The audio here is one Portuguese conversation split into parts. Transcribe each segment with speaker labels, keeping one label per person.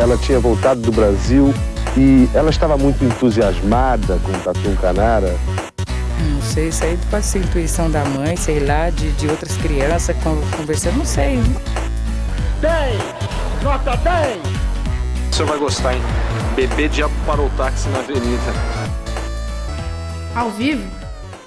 Speaker 1: ela tinha voltado do Brasil e ela estava muito entusiasmada com o Tatu Canara.
Speaker 2: Não sei, isso aí pode ser intuição da mãe, sei lá, de outras crianças conversando, não sei.
Speaker 3: 10! Nota 10!
Speaker 4: O senhor vai gostar, hein? Bebê diabo parou o táxi na avenida.
Speaker 5: Ao vivo?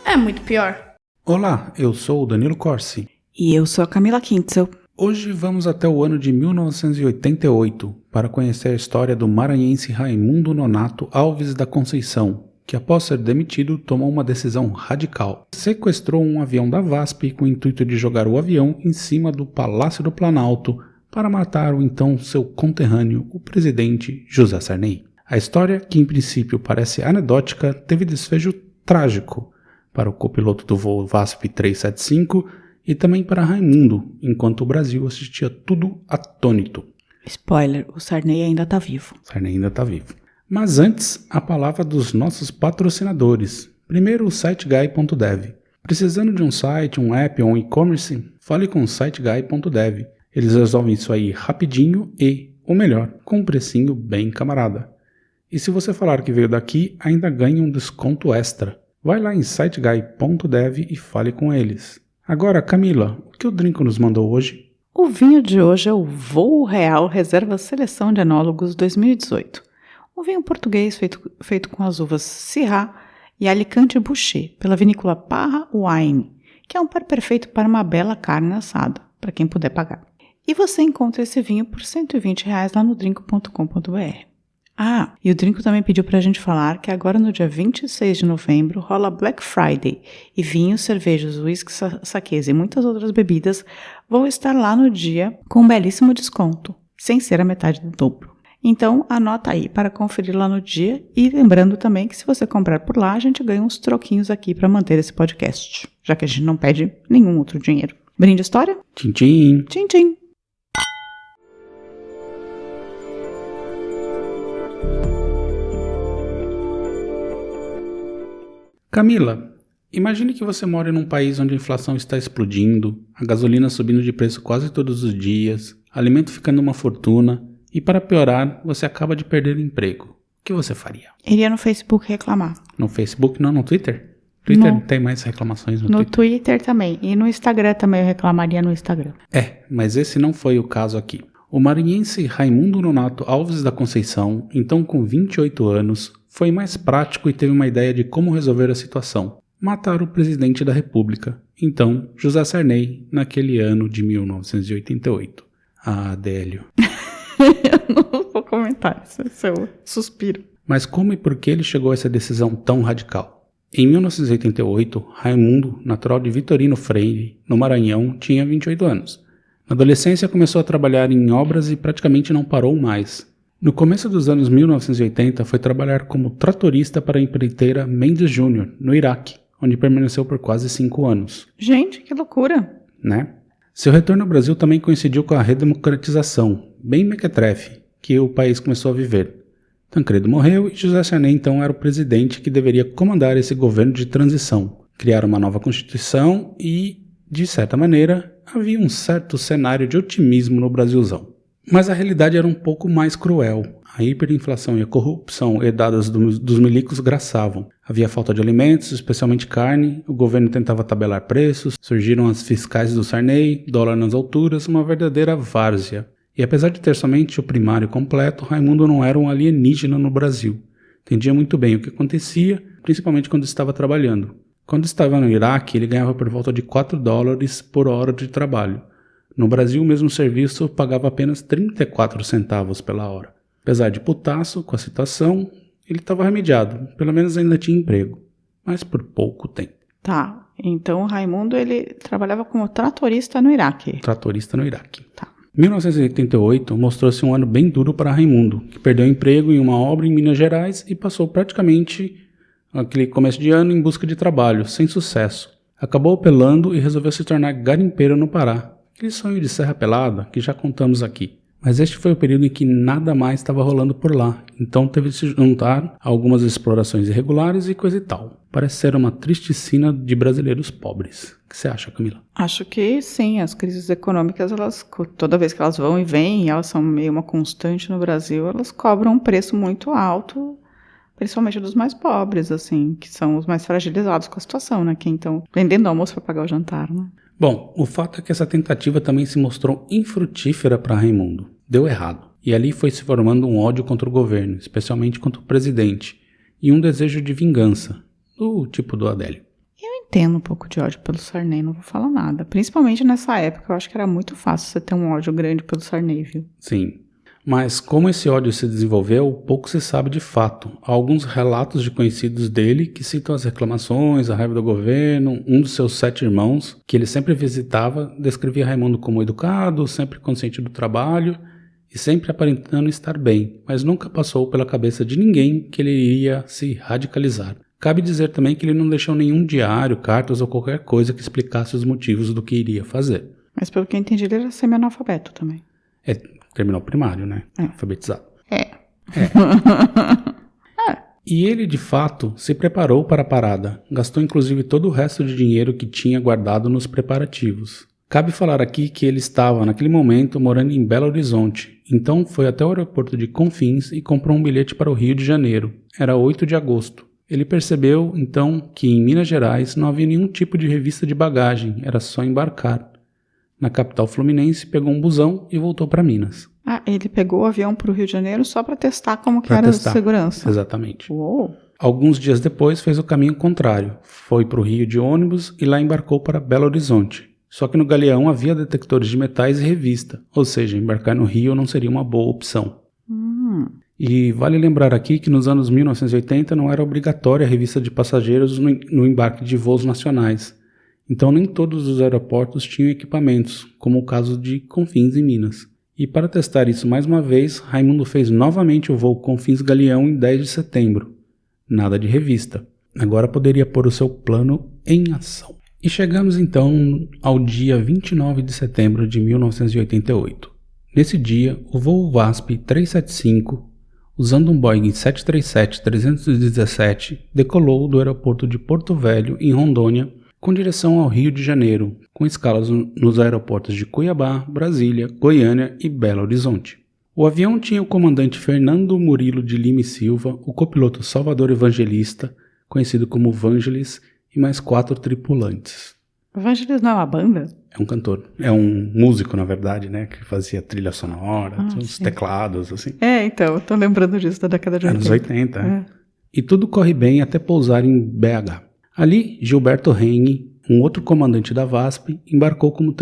Speaker 5: É muito pior.
Speaker 6: Olá, eu sou o Danilo Corsi.
Speaker 7: E eu sou a Camila Kintzel.
Speaker 6: Hoje vamos até o ano de 1988 para conhecer a história do maranhense Raimundo Nonato Alves da Conceição, que após ser demitido tomou uma decisão radical. Sequestrou um avião da VASP com o intuito de jogar o avião em cima do Palácio do Planalto para matar o então seu conterrâneo, o presidente José Sarney. A história, que em princípio parece anedótica, teve desfecho trágico para o copiloto do voo VASP 375 e também para Raimundo, enquanto o Brasil assistia tudo atônito.
Speaker 7: Spoiler, o Sarney ainda tá vivo.
Speaker 6: Sarney ainda tá vivo. Mas antes, a palavra dos nossos patrocinadores. Primeiro, o SiteGuy.dev. Precisando de um site, um app ou um e-commerce? Fale com o SiteGuy.dev. Eles resolvem isso aí rapidinho e, ou melhor, com um precinho bem camarada. E se você falar que veio daqui, ainda ganha um desconto extra. Vai lá em SiteGuy.dev e fale com eles. Agora, Camila, o que o Drinco nos mandou hoje?
Speaker 7: O vinho de hoje é o Voo Real Reserva Seleção de Enólogos 2018. Um vinho português feito com as uvas Syrah e Alicante Bouschet, pela vinícola Parra Wine, que é um par perfeito para uma bela carne assada, para quem puder pagar. E você encontra esse vinho por R$120 lá no drinco.com.br. Ah, e o Drinco também pediu pra gente falar que agora no dia 26 de novembro rola Black Friday e vinhos, cervejas, uísques, saquês e muitas outras bebidas vão estar lá no dia com um belíssimo desconto, sem ser a metade do dobro. Então anota aí para conferir lá no dia e lembrando também que se você comprar por lá a gente ganha uns troquinhos aqui para manter esse podcast, já que a gente não pede nenhum outro dinheiro. Brinde história?
Speaker 6: Tchim, tchim.
Speaker 7: Tchim, tchim.
Speaker 6: Camila, imagine que você mora em um país onde a inflação está explodindo, a gasolina subindo de preço quase todos os dias, alimento ficando uma fortuna e, para piorar, você acaba de perder o emprego. O que você faria?
Speaker 7: Iria no Facebook reclamar.
Speaker 6: No Facebook? Não, no Twitter? Twitter tem mais reclamações no Twitter.
Speaker 7: No Twitter também. E no Instagram também eu reclamaria no Instagram.
Speaker 6: Mas esse não foi o caso aqui. O maranhense Raimundo Nonato Alves da Conceição, então com 28 anos, foi mais prático e teve uma ideia de como resolver a situação. Matar o presidente da República, então José Sarney, naquele ano de 1988. Ah, Délio.
Speaker 7: Eu não vou comentar, esse é seu suspiro.
Speaker 6: Mas como e por que ele chegou a essa decisão tão radical? Em 1988, Raimundo, natural de Vitorino Freire, no Maranhão, tinha 28 anos. Na adolescência começou a trabalhar em obras e praticamente não parou mais. No começo dos anos 1980, foi trabalhar como tratorista para a empreiteira Mendes Júnior, no Iraque, onde permaneceu por quase 5 anos.
Speaker 7: Gente, que loucura!
Speaker 6: Né? Seu retorno ao Brasil também coincidiu com a redemocratização, bem mequetrefe, que o país começou a viver. Tancredo morreu e José Sarney então era o presidente que deveria comandar esse governo de transição, criar uma nova Constituição e, de certa maneira, havia um certo cenário de otimismo no Brasilzão. Mas a realidade era um pouco mais cruel. A hiperinflação e a corrupção herdadas dos milicos graçavam. Havia falta de alimentos, especialmente carne, o governo tentava tabelar preços, surgiram as fiscais do Sarney, dólar nas alturas, uma verdadeira várzea. E apesar de ter somente o primário completo, Raimundo não era um alienígena no Brasil. Entendia muito bem o que acontecia, principalmente quando estava trabalhando. Quando estava no Iraque, ele ganhava por volta de $4 por hora de trabalho. No Brasil, o mesmo serviço pagava apenas 34 centavos pela hora. Apesar de putaço com a situação, ele estava remediado, pelo menos ainda tinha emprego, mas por pouco tempo.
Speaker 7: Tá, então o Raimundo ele trabalhava como tratorista no Iraque.
Speaker 6: Tratorista no Iraque.
Speaker 7: Tá.
Speaker 6: 1988 mostrou-se um ano bem duro para Raimundo, que perdeu emprego em uma obra em Minas Gerais e passou praticamente aquele começo de ano em busca de trabalho, sem sucesso. Acabou apelando e resolveu se tornar garimpeiro no Pará. Aquele sonho de Serra Pelada que já contamos aqui. Mas este foi o período em que nada mais estava rolando por lá, então teve de se juntar a algumas explorações irregulares e coisa e tal. Parece ser uma triste sina de brasileiros pobres. O que você acha, Camila?
Speaker 7: Acho que sim, as crises econômicas, toda vez que elas vão e vêm, elas são meio uma constante no Brasil, elas cobram um preço muito alto, principalmente dos mais pobres, assim, que são os mais fragilizados com a situação, né? Que então, vendendo almoço para pagar o jantar, né?
Speaker 6: Bom, o fato é que essa tentativa também se mostrou infrutífera para Raimundo. Deu errado. E ali foi se formando um ódio contra o governo, especialmente contra o presidente, e um desejo de vingança, do tipo do Adélio.
Speaker 7: Eu entendo um pouco de ódio pelo Sarney, não vou falar nada. Principalmente nessa época, eu acho que era muito fácil você ter um ódio grande pelo Sarney, viu?
Speaker 6: Sim. Mas como esse ódio se desenvolveu, pouco se sabe de fato. Há alguns relatos de conhecidos dele que citam as reclamações, a raiva do governo. Um dos seus 7 irmãos, que ele sempre visitava, descrevia Raimundo como educado, sempre consciente do trabalho e sempre aparentando estar bem, mas nunca passou pela cabeça de ninguém que ele iria se radicalizar. Cabe dizer também que ele não deixou nenhum diário, cartas ou qualquer coisa que explicasse os motivos do que iria fazer.
Speaker 7: Mas pelo que eu entendi, ele era semi-analfabeto também.
Speaker 6: Terminou o primário, né? Alfabetizado.
Speaker 7: É.
Speaker 6: E ele, de fato, se preparou para a parada. Gastou inclusive todo o resto de dinheiro que tinha guardado nos preparativos. Cabe falar aqui que ele estava, naquele momento, morando em Belo Horizonte. Então foi até o aeroporto de Confins e comprou um bilhete para o Rio de Janeiro. Era 8 de agosto. Ele percebeu, então, que em Minas Gerais não havia nenhum tipo de revista de bagagem. Era só embarcar. Na capital fluminense, pegou um busão e voltou para Minas.
Speaker 7: Ah, ele pegou o avião para o Rio de Janeiro só para testar como que era a segurança.
Speaker 6: Exatamente.
Speaker 7: Uou.
Speaker 6: Alguns dias depois fez o caminho contrário. Foi para o Rio de ônibus e lá embarcou para Belo Horizonte. Só que no galeão havia detectores de metais e revista, ou seja, embarcar no Rio não seria uma boa opção. E vale lembrar aqui que nos anos 1980 não era obrigatória a revista de passageiros no embarque de voos nacionais. Então nem todos os aeroportos tinham equipamentos, como o caso de Confins em Minas. E para testar isso mais uma vez, Raimundo fez novamente o voo Confins-Galeão em 10 de setembro. Nada de revista. Agora poderia pôr o seu plano em ação. E chegamos então ao dia 29 de setembro de 1988. Nesse dia, o voo VASP 375, usando um Boeing 737-317, decolou do aeroporto de Porto Velho, em Rondônia, com direção ao Rio de Janeiro, com escalas nos aeroportos de Cuiabá, Brasília, Goiânia e Belo Horizonte. O avião tinha o comandante Fernando Murilo de Lima e Silva, o copiloto Salvador Evangelista, conhecido como Vangelis, e mais 4 tripulantes.
Speaker 7: Vangelis não é uma banda?
Speaker 6: É um cantor. É um músico, na verdade, né? Que fazia trilha sonora, uns teclados, assim.
Speaker 7: Então, eu tô lembrando disso da década de 80.
Speaker 6: Anos 80, E tudo corre bem até pousar em BH. Ali, Gilberto Reine, um outro comandante da VASP, embarcou como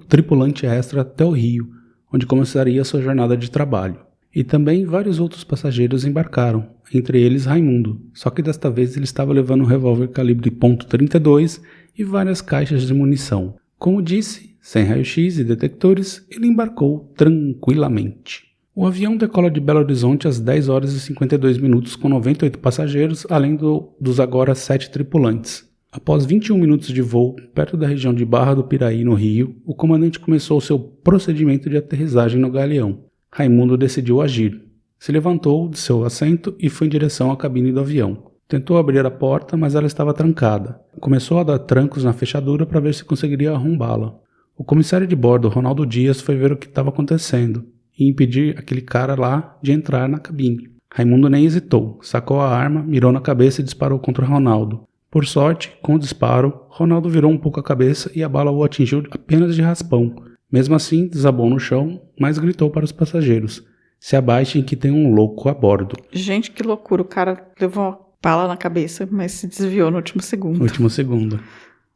Speaker 6: tripulante extra até o Rio, onde começaria sua jornada de trabalho. E também vários outros passageiros embarcaram, entre eles Raimundo, só que desta vez ele estava levando um revólver calibre .32 e várias caixas de munição. Como disse, sem raio-x e detectores, ele embarcou tranquilamente. O avião decola de Belo Horizonte às 10 horas e 52 minutos com 98 passageiros, além dos agora 7 tripulantes. Após 21 minutos de voo, perto da região de Barra do Piraí, no Rio, o comandante começou seu procedimento de aterrissagem no galeão. Raimundo decidiu agir. Se levantou de seu assento e foi em direção à cabine do avião. Tentou abrir a porta, mas ela estava trancada. Começou a dar trancos na fechadura para ver se conseguiria arrombá-la. O comissário de bordo, Ronaldo Dias, foi ver o que estava acontecendo e impedir aquele cara lá de entrar na cabine. Raimundo nem hesitou, sacou a arma, mirou na cabeça e disparou contra Ronaldo. Por sorte, com o disparo, Ronaldo virou um pouco a cabeça e a bala o atingiu apenas de raspão. Mesmo assim, desabou no chão, mas gritou para os passageiros: se abaixem que tem um louco a bordo.
Speaker 7: Gente, que loucura, o cara levou uma bala na cabeça, mas se desviou no último segundo.
Speaker 6: No último segundo.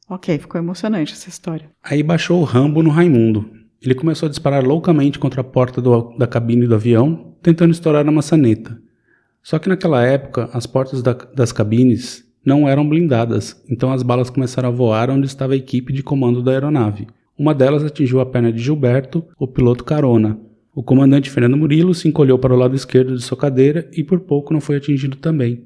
Speaker 7: Ok, ficou emocionante essa história.
Speaker 6: Aí baixou o Rambo no Raimundo. Ele começou a disparar loucamente contra a porta da cabine do avião, tentando estourar a maçaneta. Só que naquela época, as portas das cabines não eram blindadas, então as balas começaram a voar onde estava a equipe de comando da aeronave. Uma delas atingiu a perna de Gilberto, o piloto carona. O comandante Fernando Murilo se encolheu para o lado esquerdo de sua cadeira e por pouco não foi atingido também.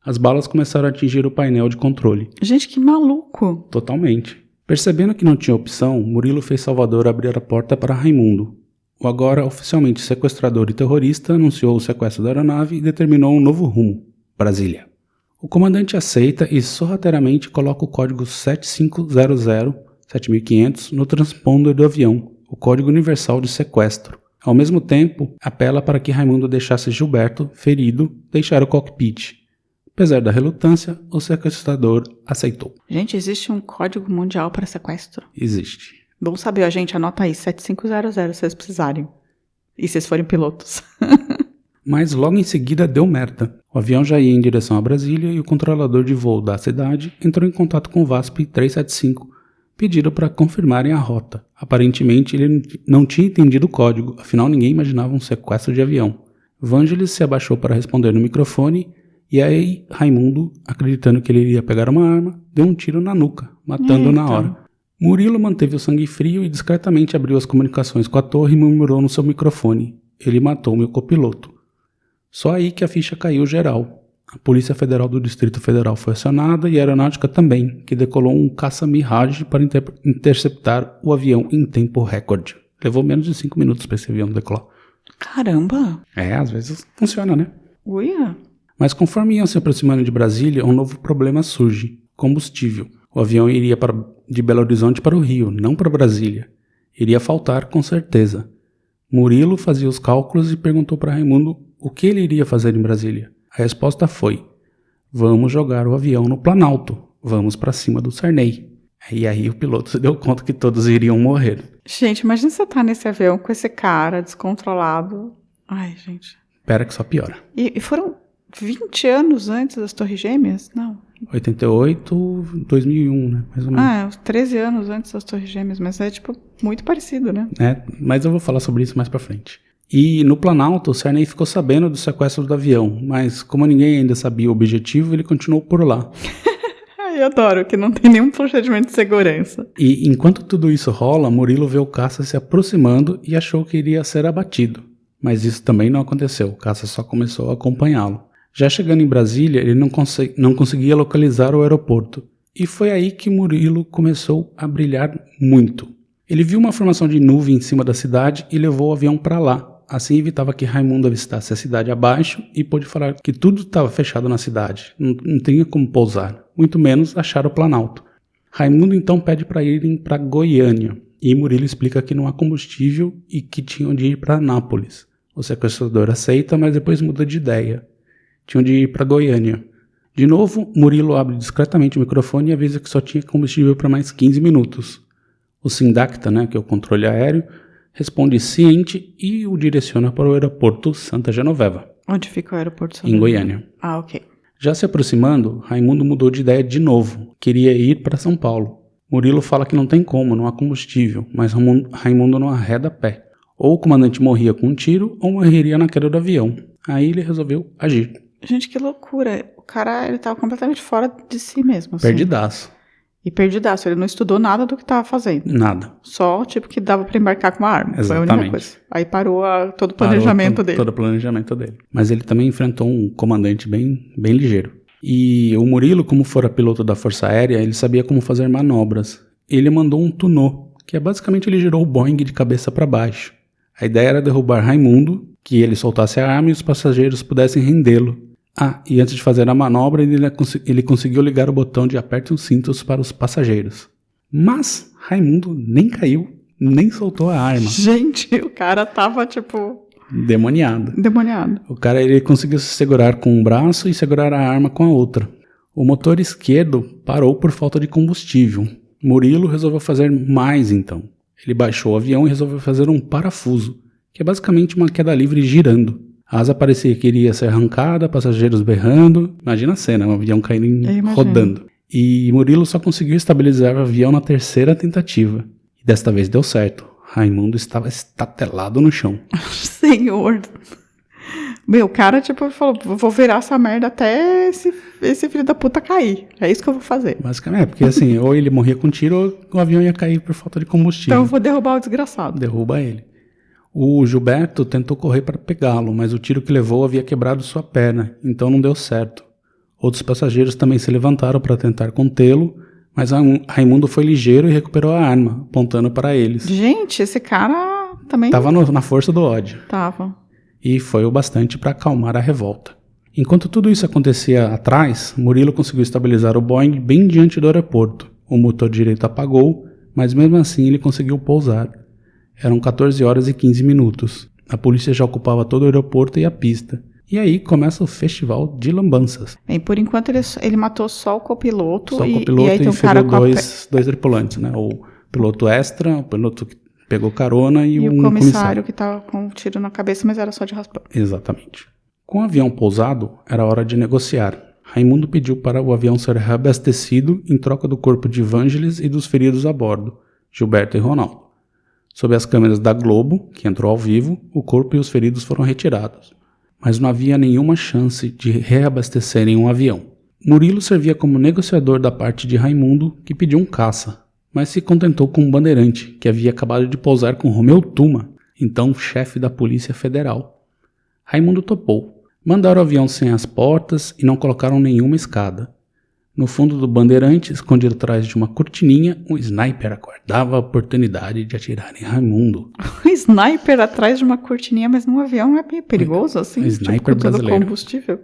Speaker 6: As balas começaram a atingir o painel de controle.
Speaker 7: Gente, que maluco!
Speaker 6: Totalmente. Percebendo que não tinha opção, Murilo fez Salvador abrir a porta para Raimundo. o agora oficialmente sequestrador e terrorista anunciou o sequestro da aeronave e determinou um novo rumo, Brasília. O comandante aceita e sorrateiramente coloca o código 7500 no transponder do avião, o código universal de sequestro. Ao mesmo tempo, apela para que Raimundo deixasse Gilberto, ferido, deixar o cockpit. Apesar da relutância, o sequestrador aceitou.
Speaker 7: Gente, existe um código mundial para sequestro?
Speaker 6: Existe.
Speaker 7: Bom saber, a gente anota aí, 7500 se vocês precisarem. E se vocês forem pilotos.
Speaker 6: Mas logo em seguida deu merda. O avião já ia em direção a Brasília e o controlador de voo da cidade entrou em contato com o VASP 375, pedindo para confirmarem a rota. Aparentemente ele não tinha entendido o código, afinal ninguém imaginava um sequestro de avião. Vangelis se abaixou para responder no microfone e aí Raimundo, acreditando que ele iria pegar uma arma, deu um tiro na nuca, matando na hora. Murilo manteve o sangue frio e discretamente abriu as comunicações com a torre e murmurou no seu microfone: "Ele matou meu copiloto." Só aí que a ficha caiu geral. A Polícia Federal do Distrito Federal foi acionada e a Aeronáutica também, que decolou um caça Mirage para interceptar o avião em tempo recorde. Levou menos de 5 minutos para esse avião decolar.
Speaker 7: Caramba!
Speaker 6: Às vezes funciona, né?
Speaker 7: Uia!
Speaker 6: Mas conforme iam se aproximando de Brasília, um novo problema surge: combustível. O avião iria de Belo Horizonte para o Rio, não para Brasília. Iria faltar, com certeza. Murilo fazia os cálculos e perguntou para Raimundo o que ele iria fazer em Brasília. A resposta foi: vamos jogar o avião no Planalto, vamos para cima do Sarney. E aí o piloto se deu conta que todos iriam morrer.
Speaker 7: Gente, imagina você tá nesse avião com esse cara descontrolado. Ai, gente.
Speaker 6: Espera que só piora.
Speaker 7: E foram 20 anos antes das Torres Gêmeas? Não.
Speaker 6: 88, 2001, né? Mais ou menos.
Speaker 7: 13 anos antes das Torres Gêmeas, mas é, muito parecido, né?
Speaker 6: Mas eu vou falar sobre isso mais pra frente. E no Planalto, o Sarney ficou sabendo do sequestro do avião, mas como ninguém ainda sabia o objetivo, ele continuou por lá.
Speaker 7: Eu adoro que não tem nenhum procedimento de segurança.
Speaker 6: E enquanto tudo isso rola, Murilo vê o caça se aproximando e achou que iria ser abatido. Mas isso também não aconteceu, o caça só começou a acompanhá-lo. Já chegando em Brasília, ele não conseguia localizar o aeroporto. E foi aí que Murilo começou a brilhar muito. Ele viu uma formação de nuvem em cima da cidade e levou o avião para lá. Assim evitava que Raimundo avistasse a cidade abaixo e pôde falar que tudo estava fechado na cidade. Não tinha como pousar, muito menos achar o Planalto. Raimundo então pede para irem para Goiânia. E Murilo explica que não há combustível e que tinham de ir para Anápolis. O sequestrador aceita, mas depois muda de ideia. Tinham de ir para Goiânia. De novo, Murilo abre discretamente o microfone e avisa que só tinha combustível para mais 15 minutos. O Sindacta, que é o controle aéreo, responde ciente e o direciona para o aeroporto Santa Genoveva.
Speaker 7: Onde fica o aeroporto Santa
Speaker 6: Genoveva? Em Goiânia.
Speaker 7: Ok.
Speaker 6: Já se aproximando, Raimundo mudou de ideia de novo. Queria ir para São Paulo. Murilo fala que não tem como, não há combustível, mas Raimundo não arreda pé. Ou o comandante morria com um tiro ou morreria na queda do avião. Aí ele resolveu agir.
Speaker 7: Gente, que loucura. O cara, ele tava completamente fora de si mesmo. Assim.
Speaker 6: Perdidaço.
Speaker 7: E perdidaço. Ele não estudou nada do que tava fazendo.
Speaker 6: Nada.
Speaker 7: Só, que dava pra embarcar com uma arma.
Speaker 6: Exatamente.
Speaker 7: Foi a única coisa. Aí parou todo o planejamento dele.
Speaker 6: Todo o planejamento dele. Mas ele também enfrentou um comandante bem ligeiro. E o Murilo, como fora piloto da Força Aérea, ele sabia como fazer manobras. Ele mandou um tunô, que é basicamente ele girou o Boeing de cabeça para baixo. A ideia era derrubar Raimundo, que ele soltasse a arma e os passageiros pudessem rendê-lo. E antes de fazer a manobra, ele conseguiu ligar o botão de aperte os cintos para os passageiros. Mas Raimundo nem caiu, nem soltou a arma.
Speaker 7: Gente, o cara tava,
Speaker 6: Demoniado. O cara, ele conseguiu se segurar com um braço e segurar a arma com a outra. O motor esquerdo parou por falta de combustível. Murilo resolveu fazer mais então. Ele baixou o avião e resolveu fazer um parafuso, que é basicamente uma queda livre girando. A asa parecia que iria ser arrancada, passageiros berrando. Imagina a cena, um avião caindo rodando. E Murilo só conseguiu estabilizar o avião na terceira tentativa. E desta vez deu certo. Raimundo estava estatelado no chão.
Speaker 7: Senhor! O cara, falou, vou virar essa merda até esse filho da puta cair. É isso que eu vou fazer.
Speaker 6: Basicamente, porque assim, ou ele morria com tiro ou o avião ia cair por falta de combustível.
Speaker 7: Então eu vou derrubar o desgraçado.
Speaker 6: Derruba ele. O Gilberto tentou correr para pegá-lo, mas o tiro que levou havia quebrado sua perna, então não deu certo. Outros passageiros também se levantaram para tentar contê-lo, mas Raimundo foi ligeiro e recuperou a arma, apontando para eles.
Speaker 7: Gente, esse cara também.
Speaker 6: Tava na força do ódio.
Speaker 7: Tava.
Speaker 6: E foi o bastante para acalmar a revolta. Enquanto tudo isso acontecia atrás, Murilo conseguiu estabilizar o Boeing bem diante do aeroporto. O motor direito apagou, mas mesmo assim ele conseguiu pousar. Eram 14 horas e 15 minutos. A polícia já ocupava todo o aeroporto e a pista. E aí começa o festival de lambanças.
Speaker 7: Bem, por enquanto ele matou só o copiloto.
Speaker 6: Só o copiloto
Speaker 7: aí tem
Speaker 6: e
Speaker 7: um cara
Speaker 6: feriu dois tripulantes, né? O piloto extra, o piloto que pegou carona e
Speaker 7: o
Speaker 6: um
Speaker 7: comissário que tava com um tiro na cabeça, mas era só de raspão.
Speaker 6: Exatamente. Com o avião pousado, era hora de negociar. Raimundo pediu para o avião ser reabastecido em troca do corpo de Vangelis e dos feridos a bordo, Gilberto e Ronaldo. Sob as câmeras da Globo, que entrou ao vivo, o corpo e os feridos foram retirados. Mas não havia nenhuma chance de reabastecerem um avião. Murilo servia como negociador da parte de Raimundo, que pediu um caça, mas se contentou com um bandeirante, que havia acabado de pousar com Romeu Tuma, então chefe da Polícia Federal. Raimundo topou. Mandaram o avião sem as portas e não colocaram nenhuma escada. No fundo do bandeirante, escondido atrás de uma cortininha, um sniper aguardava a oportunidade de atirar em Raimundo.
Speaker 7: Um sniper atrás de uma cortininha, mas num avião é meio perigoso, assim?
Speaker 6: Sniper
Speaker 7: tipo,
Speaker 6: brasileiro.
Speaker 7: Combustível.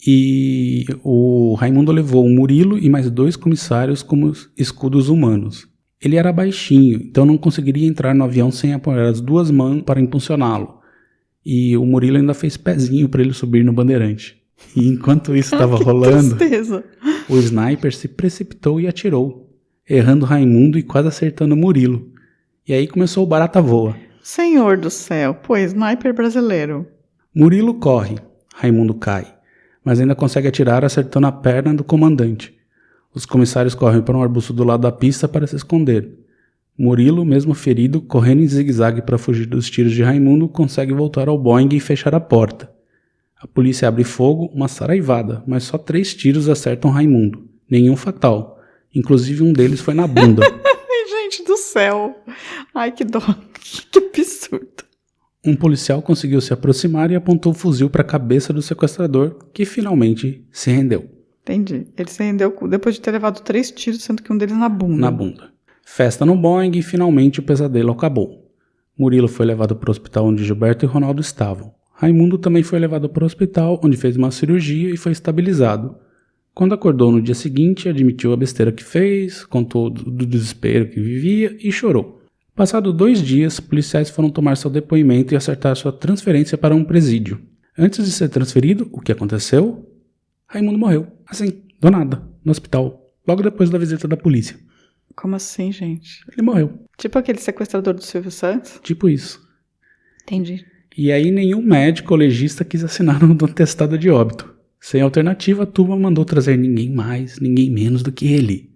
Speaker 6: E o Raimundo levou o Murilo e mais 2 comissários como escudos humanos. Ele era baixinho, então não conseguiria entrar no avião sem apoiar as 2 mãos para impulsioná-lo. E o Murilo ainda fez pezinho para ele subir no bandeirante. E enquanto isso estava rolando,
Speaker 7: tristeza.
Speaker 6: O sniper se precipitou e atirou, errando Raimundo e quase acertando Murilo. E aí começou o barata voa.
Speaker 7: Senhor do céu, pô, sniper brasileiro.
Speaker 6: Murilo corre, Raimundo cai, mas ainda consegue atirar acertando a perna do comandante. Os comissários correm para um arbusto do lado da pista para se esconder. Murilo, mesmo ferido, correndo em zigue-zague para fugir dos tiros de Raimundo, consegue voltar ao Boeing e fechar a porta. A polícia abre fogo, uma saraivada, mas só 3 tiros acertam Raimundo. Nenhum fatal. Inclusive um deles foi na bunda.
Speaker 7: Ai, gente do céu. Ai, que dó. Que absurdo.
Speaker 6: Um policial conseguiu se aproximar e apontou o fuzil para a cabeça do sequestrador, que finalmente se rendeu.
Speaker 7: Entendi. Ele se rendeu depois de ter levado 3 tiros, sendo que um deles na bunda.
Speaker 6: Na bunda. Festa no Boeing e finalmente o pesadelo acabou. Murilo foi levado para o hospital onde Gilberto e Ronaldo estavam. Raimundo também foi levado para o hospital, onde fez uma cirurgia e foi estabilizado. Quando acordou no dia seguinte, admitiu a besteira que fez, contou do desespero que vivia e chorou. Passados 2 dias, policiais foram tomar seu depoimento e acertar sua transferência para um presídio. Antes de ser transferido, o que aconteceu? Raimundo morreu, assim, do nada, no hospital, logo depois da visita da polícia.
Speaker 7: Como assim, gente?
Speaker 6: Ele morreu.
Speaker 7: Tipo aquele sequestrador do Silvio Santos?
Speaker 6: Tipo isso.
Speaker 7: Entendi.
Speaker 6: E aí nenhum médico ou legista quis assinar um atestado de óbito. Sem alternativa, a turma mandou trazer ninguém mais, ninguém menos do que ele.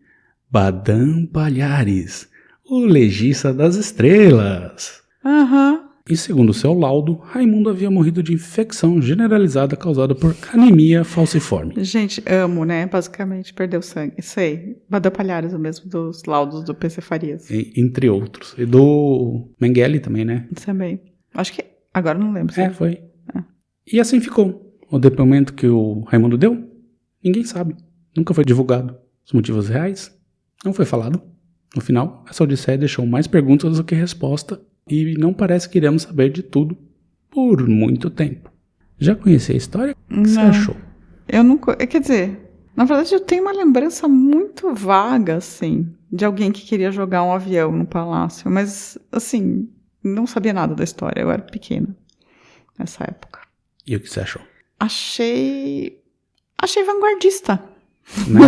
Speaker 6: Badam Palhares, o legista das estrelas.
Speaker 7: Aham.
Speaker 6: E segundo seu laudo, Raimundo havia morrido de infecção generalizada causada por anemia falciforme.
Speaker 7: Gente, amo, né? Basicamente, perdeu sangue. Sei. Badam Palhares, o mesmo dos laudos do PC Farias.
Speaker 6: Entre outros. E do Mengele também, né?
Speaker 7: Também. Acho que... Agora não lembro.
Speaker 6: Foi. E assim ficou. O depoimento que o Raimundo deu, ninguém sabe. Nunca foi divulgado. Os motivos reais, não foi falado. No final, essa odisseia deixou mais perguntas do que resposta e não parece que iremos saber de tudo por muito tempo. Já conhecia a história? O que você achou?
Speaker 7: Eu nunca... Quer dizer, na verdade eu tenho uma lembrança muito vaga, assim, de alguém que queria jogar um avião no palácio, mas, assim... Não sabia nada da história, eu era pequena nessa época.
Speaker 6: E o que você achou?
Speaker 7: Achei vanguardista.
Speaker 6: Né?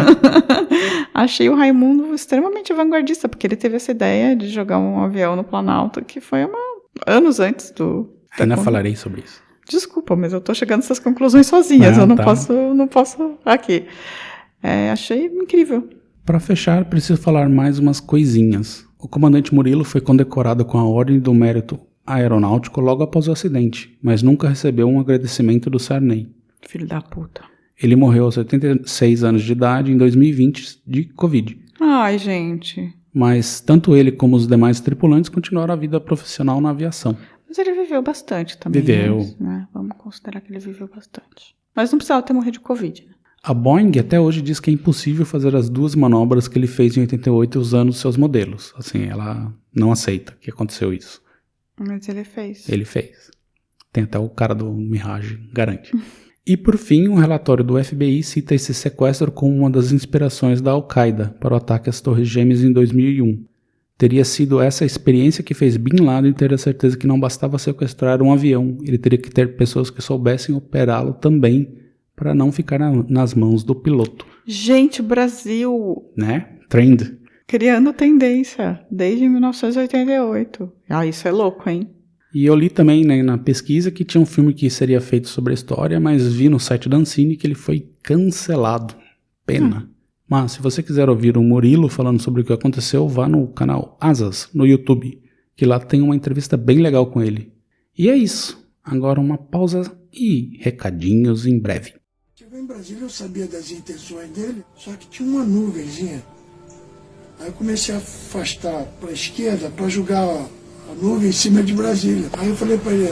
Speaker 7: Achei o Raimundo extremamente vanguardista, porque ele teve essa ideia de jogar um avião no Planalto, que foi anos antes do...
Speaker 6: Ainda falarei sobre isso.
Speaker 7: Desculpa, mas eu tô chegando a essas conclusões sozinhas, eu não posso aqui. Achei incrível.
Speaker 6: Para fechar, preciso falar mais umas coisinhas. O comandante Murilo foi condecorado com a Ordem do Mérito Aeronáutico logo após o acidente, mas nunca recebeu um agradecimento do Sarney.
Speaker 7: Filho da puta.
Speaker 6: Ele morreu aos 86 anos de idade em 2020 de Covid.
Speaker 7: Ai, gente.
Speaker 6: Mas tanto ele como os demais tripulantes continuaram a vida profissional na aviação.
Speaker 7: Mas ele viveu bastante também.
Speaker 6: Viveu.
Speaker 7: Né? Vamos considerar que ele viveu bastante. Mas não precisava ter morrido de Covid, né?
Speaker 6: A Boeing até hoje diz que é impossível fazer as 2 manobras que ele fez em 88 usando seus modelos. Assim, ela não aceita que aconteceu isso.
Speaker 7: Mas ele fez.
Speaker 6: Ele fez. Tem até o cara do Mirage, garante. E por fim, um relatório do FBI cita esse sequestro como uma das inspirações da Al-Qaeda para o ataque às Torres Gêmeas em 2001. Teria sido essa experiência que fez Bin Laden ter a certeza que não bastava sequestrar um avião, ele teria que ter pessoas que soubessem operá-lo também, para não ficar nas mãos do piloto.
Speaker 7: Gente, Brasil...
Speaker 6: Né? Trend.
Speaker 7: Criando tendência, desde 1988. Ah, isso é louco, hein?
Speaker 6: E eu li também, né, na pesquisa que tinha um filme que seria feito sobre a história, mas vi no site da Ancine que ele foi cancelado. Pena. Mas se você quiser ouvir o Murilo falando sobre o que aconteceu, vá no canal Asas, no YouTube, que lá tem uma entrevista bem legal com ele. E é isso. Agora uma pausa e recadinhos em breve.
Speaker 8: Chegou em Brasília, eu sabia das intenções dele, só que tinha uma nuvenzinha. Aí eu comecei a afastar para a esquerda para jogar a nuvem em cima de Brasília. Aí eu falei para ele,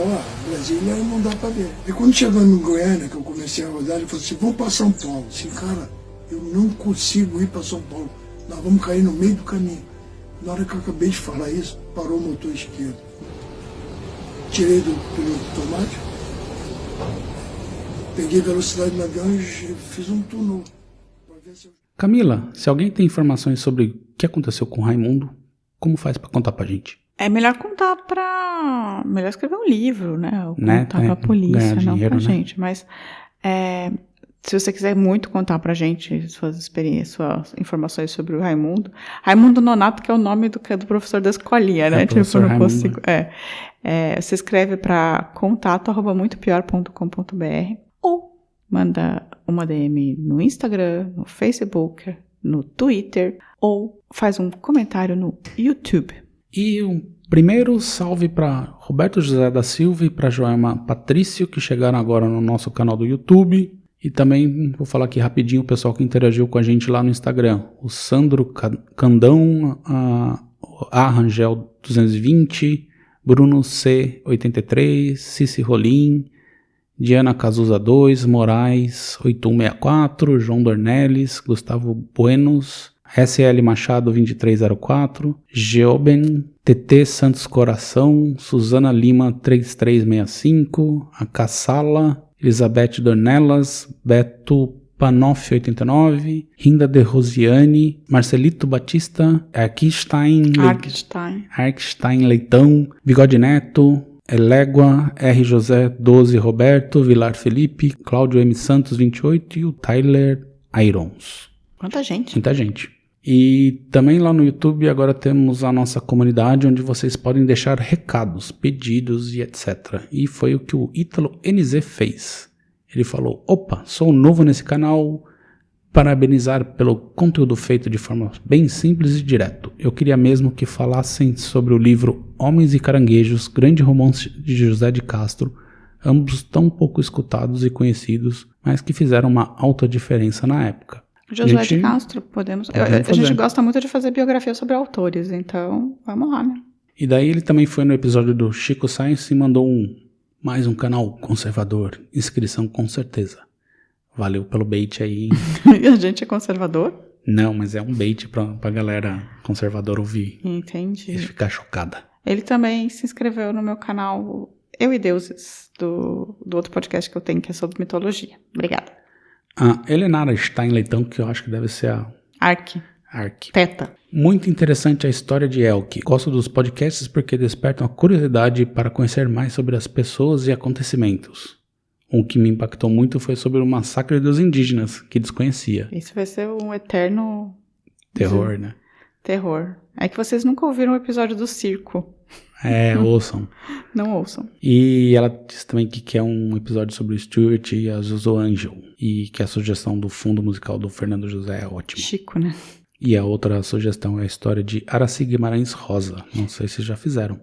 Speaker 8: Brasília não dá para ver. E quando chegou em Goiânia, que eu comecei a rodar, ele falou assim, vamos para São Paulo. Assim, cara, eu não consigo ir para São Paulo. Nós vamos cair no meio do caminho. Na hora que eu acabei de falar isso, parou o motor esquerdo. Tirei do piloto automático, peguei velocidade no avião e fiz um túnel.
Speaker 6: Camila, se alguém tem informações sobre o que aconteceu com o Raimundo, como faz para contar pra gente?
Speaker 7: É melhor contar pra... Melhor escrever um livro, né? Ou contar pra polícia, não
Speaker 6: dinheiro,
Speaker 7: pra gente. Mas se você quiser muito contar pra gente suas experiências, suas informações sobre o Raimundo. Raimundo Nonato, que é o nome do professor da escolinha, né?
Speaker 6: Tipo, eu não consigo.
Speaker 7: Você escreve pra contato@muitopior.com.br ou manda uma DM no Instagram, no Facebook, no Twitter ou faz um comentário no YouTube.
Speaker 6: E um primeiro salve para Roberto José da Silva e para Joelma Patrício, que chegaram agora no nosso canal do YouTube. E também vou falar aqui rapidinho o pessoal que interagiu com a gente lá no Instagram. O Sandro Candão, a Rangel 220, Bruno C 83, Cici Rolim, Diana Cazuza 2, Moraes 8164, João Dornelles, Gustavo Buenos, SL Machado 2304, Geoben, TT Santos Coração, Suzana Lima 3365, a Cassala, Elizabeth Dornelas, Beto Panoff 89, Rinda de Rosiane, Marcelito Batista, Arkstein Leitão, Bigode Neto, Elégua, R. José 12 Roberto, Vilar Felipe, Cláudio M. Santos 28 e o Tyler Irons.
Speaker 7: Quanta gente.
Speaker 6: Muita gente. E também lá no YouTube agora temos a nossa comunidade onde vocês podem deixar recados, pedidos e etc. E foi o que o Ítalo NZ fez. Ele falou, opa, sou novo nesse canal, parabenizar pelo conteúdo feito de forma bem simples e direto. Eu queria mesmo que falassem sobre o livro Homens e Caranguejos, grande romance de José de Castro, ambos tão pouco escutados e conhecidos, mas que fizeram uma alta diferença na época.
Speaker 7: José de Castro, podemos a gente gosta muito de fazer biografia sobre autores, então vamos lá, né?
Speaker 6: E daí ele também foi no episódio do Chico Science e mandou mais um canal conservador, inscrição com certeza. Valeu pelo bait aí.
Speaker 7: E a gente é conservador?
Speaker 6: Não, mas é um bait pra galera conservadora ouvir.
Speaker 7: Entendi.
Speaker 6: E ficar chocada.
Speaker 7: Ele também se inscreveu no meu canal Eu e Deuses, do outro podcast que eu tenho, que é sobre mitologia. Obrigada.
Speaker 6: A Helenara Stein Leitão, que eu acho que deve ser a...
Speaker 7: Ark. Teta.
Speaker 6: Muito interessante a história de Elk. Gosto dos podcasts porque despertam a curiosidade para conhecer mais sobre as pessoas e acontecimentos. O que me impactou muito foi sobre o massacre dos indígenas, que desconhecia.
Speaker 7: Isso vai ser um eterno...
Speaker 6: terror, né?
Speaker 7: Terror. É que vocês nunca ouviram o episódio do circo.
Speaker 6: Ouçam.
Speaker 7: Não ouçam.
Speaker 6: E ela disse também que quer um episódio sobre o Stuart e a Zozo Angel. E que a sugestão do fundo musical do Fernando José é ótima.
Speaker 7: Chico, né?
Speaker 6: E a outra sugestão é a história de Aracy Guimarães Rosa. Não sei se já fizeram.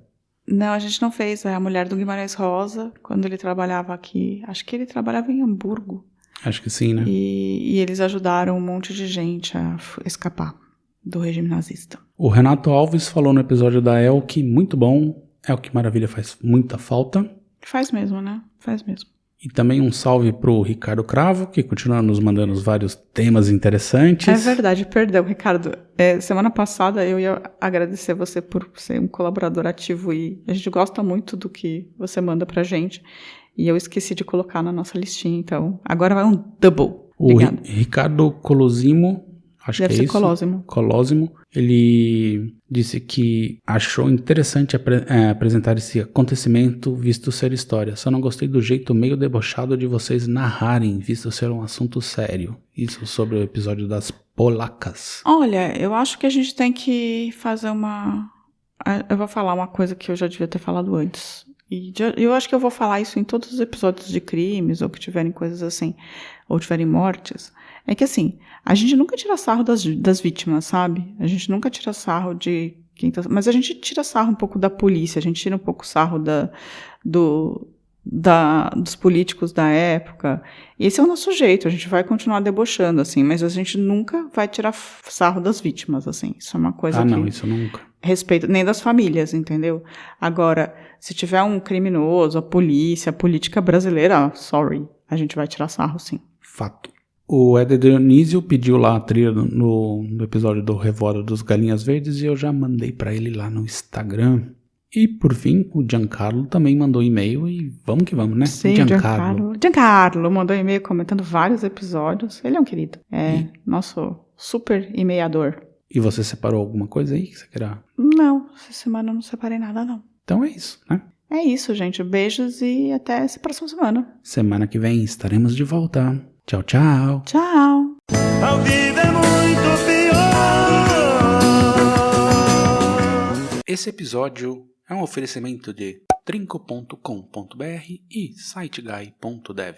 Speaker 7: Não, a gente não fez. É a mulher do Guimarães Rosa, quando ele trabalhava aqui. Acho que ele trabalhava em Hamburgo.
Speaker 6: Acho que sim, né?
Speaker 7: E eles ajudaram um monte de gente a escapar do regime nazista.
Speaker 6: O Renato Alves falou no episódio da Elk, muito bom. Elk Maravilha faz muita falta.
Speaker 7: Faz mesmo, né? Faz mesmo.
Speaker 6: E também um salve pro Ricardo Cravo, que continua nos mandando vários temas interessantes.
Speaker 7: É verdade, perdão, Ricardo. Semana passada eu ia agradecer você por ser um colaborador ativo e a gente gosta muito do que você manda pra gente. E eu esqueci de colocar na nossa listinha, então agora vai um double.
Speaker 6: O Ricardo Colosimo, acho
Speaker 7: Deve
Speaker 6: que é
Speaker 7: ser
Speaker 6: isso. Colosimo. Ele disse que achou interessante apresentar esse acontecimento visto ser história. Só não gostei do jeito meio debochado de vocês narrarem, visto ser um assunto sério. Isso sobre o episódio das polacas.
Speaker 7: Olha, eu acho que a gente tem que fazer eu vou falar uma coisa que eu já devia ter falado antes. E eu acho que eu vou falar isso em todos os episódios de crimes, ou que tiverem coisas assim, ou tiverem mortes. É que assim, a gente nunca tira sarro das vítimas, sabe? A gente nunca tira sarro de quem tá... Mas a gente tira sarro um pouco da polícia, a gente tira um pouco sarro dos políticos da época. Esse é o nosso jeito, a gente vai continuar debochando, assim, mas a gente nunca vai tirar sarro das vítimas, assim. Isso é uma coisa
Speaker 6: não, isso nunca.
Speaker 7: Respeito, nem das famílias, entendeu? Agora, se tiver um criminoso, a polícia, a política brasileira, sorry, a gente vai tirar sarro, sim.
Speaker 6: Fato. O Éder Dionísio pediu lá a trilha no episódio do Revoada dos Galinhas Verdes e eu já mandei pra ele lá no Instagram. E, por fim, o Giancarlo também mandou e-mail e vamos que vamos, né?
Speaker 7: Sim, Giancarlo mandou e-mail comentando vários episódios. Ele é um querido. Nosso super e-mailhador.
Speaker 6: E você separou alguma coisa aí que você queira?
Speaker 7: Não, essa semana eu não separei nada, não.
Speaker 6: Então é isso, né?
Speaker 7: É isso, gente. Beijos e até essa próxima semana.
Speaker 6: Semana que vem estaremos de volta. Tchau, tchau.
Speaker 7: Tchau.
Speaker 3: Ao vivo é muito pior.
Speaker 6: Esse episódio é um oferecimento de trinco.com.br e siteguy.dev.